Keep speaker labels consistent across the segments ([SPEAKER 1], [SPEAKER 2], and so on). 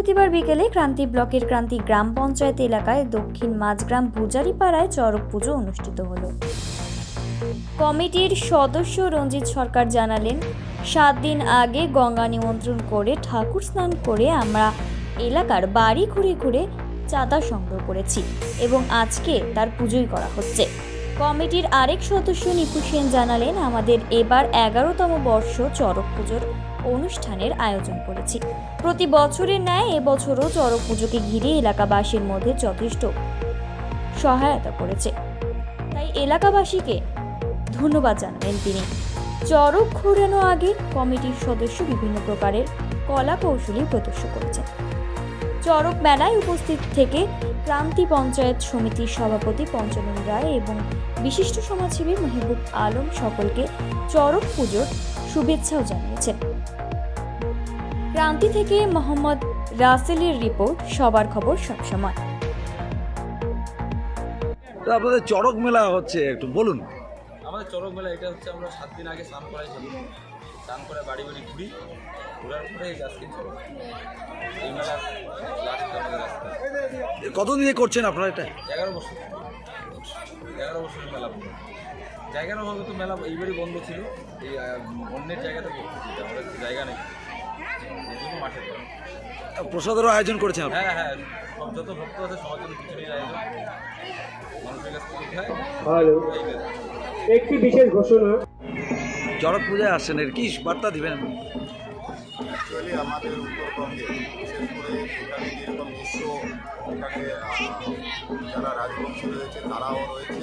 [SPEAKER 1] বৃহস্পতিবার বিকেলে ক্রান্তি ব্লকের ক্রান্তি গ্রাম পঞ্চায়েত এলাকায় দক্ষিণ মাঝগ্রাম পূজারিপাড়ায় চড়ক পুজো অনুষ্ঠিত হলো। কমিটির সদস্য রঞ্জিত সরকার জানালেন, 7 দিন আগে গঙ্গা নিমন্ত্রণ করে ঠাকুর স্নান করে আমরা এলাকার বাড়ি ঘুরে ঘুরে চাঁদা সংগ্রহ করেছি এবং আজকে তার পুজোই করা হচ্ছে। কমিটির আরেক সদস্য নিপু সেন জানালেন, আমাদের এবার 11তম বর্ষ চড়ক পুজোর অনুষ্ঠানের আয়োজন করেছি। প্রতি বছরের ন্যায় এবছরও চড়ক পুজোকে ঘিরে এলাকাবাসীর মধ্যে যথেষ্ট সহায়তা করেছে, তাই এলাকাবাসীকে ধন্যবাদ জানালেন তিনি। চড়ক ঘোরানো আগে কমিটির সদস্য বিভিন্ন প্রকারের কলা কৌশলী প্রদর্শন করেছেন। চড়ক মেলায় উপস্থিত থেকে ক্রান্তি পঞ্চায়েত সমিতির সভাপতি পঞ্চানন রায় এবং বিশিষ্ট সমাজসেবী মেহবুব আলম সকলকে চড়ক পুজোর শুভেচ্ছাও জানিয়েছেন। ক্রান্তি থেকে মোহাম্মদ রাসেলের রিপোর্ট, সবার খবর সবসময়।
[SPEAKER 2] তো আপনাদের চড়ক মেলা হচ্ছে, একটু বলুন।
[SPEAKER 3] আমাদের চড়ক মেলা এটা হচ্ছে, আমরা 7 দিন আগে স্নান করাই ছিল, স্নান করে বাড়ি বাড়ি ঘুরি, ঘোরার পরে আজকে চড়ক এই মেলা লাস্ট আমাদের রাস্তা।
[SPEAKER 2] কতদিন করছেন আপনারা এটা?
[SPEAKER 3] 11 বছর 11 বছরের মেলা পুরো। জায়গার অভাবে তো মেলা এইবারই বন্ধ ছিল, এই অন্যের জায়গাতে করতেছি, আমাদের জায়গা নেই, এই জন্য মাঠে করা।
[SPEAKER 2] প্রসাদেরও আয়োজন করেছেন?
[SPEAKER 3] হ্যাঁ হ্যাঁ, সব যত ভক্ত আছে সবার জন্য খিচুড়ির আয়োজন, মানুষের কাছ থেকে উঠায়।
[SPEAKER 4] একটি বিশেষ ঘোষণা,
[SPEAKER 2] চড়ক পূজায় আসছেন, এর কি বার্তা দিবেন?
[SPEAKER 5] অ্যাকচুয়ালি আমাদের উত্তরবঙ্গে বিশেষ করে এখানে যেরকম বিশ্ব, এখানে যারা রাজবংশী রয়েছে তারাও রয়েছে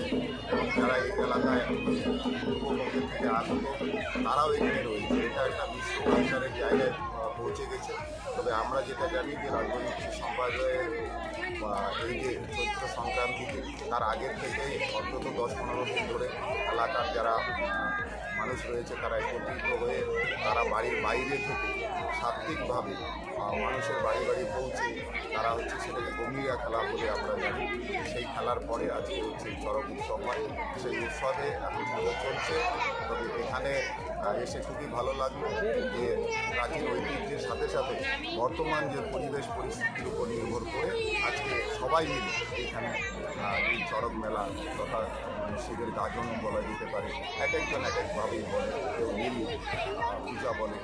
[SPEAKER 5] এবং যারা এই এলাকায় পূর্ববঙ্গের থেকে আগত তারাও এখানে রয়েছে। এটা একটা বিশ্ব কালচারের জায়গায় পৌঁছে গেছে। তবে আমরা যেটা জানি যে রাজবংশী সম্প্রদায়ের এই যে চৈত্র সংক্রান্তিতে তার আগের থেকেই অন্তত 10-15 দিন ধরে এলাকার যারা মানুষ রয়েছে তারা একত্রিত হয়ে তারা বাড়ির বাইরে থেকে সাত্ত্বিকভাবে মানুষের বাড়ি বাড়ি পৌঁছে তারা হচ্ছে সেটাকে গম্ভীরা খেলা বলে আমরা জানি। সেই খেলার পরে আজকে হচ্ছে চড়ক উৎসব হয়। সেই উৎসবে এখন পুজো চলছে। তবে এখানে এসে খুবই ভালো লাগলো যে প্রাচীন ঐতিহ্যের সাথে সাথে বর্তমান যে পরিবেশ পরিস্থিতির উপর নির্ভর করে আজকে সবাই মিলে এখানে এই চড়ক মেলা তথা শিবের গাজন বলা যেতে পারে, এক একজন এক একভাবেই বলে, কেউ নীল পূজা বলে,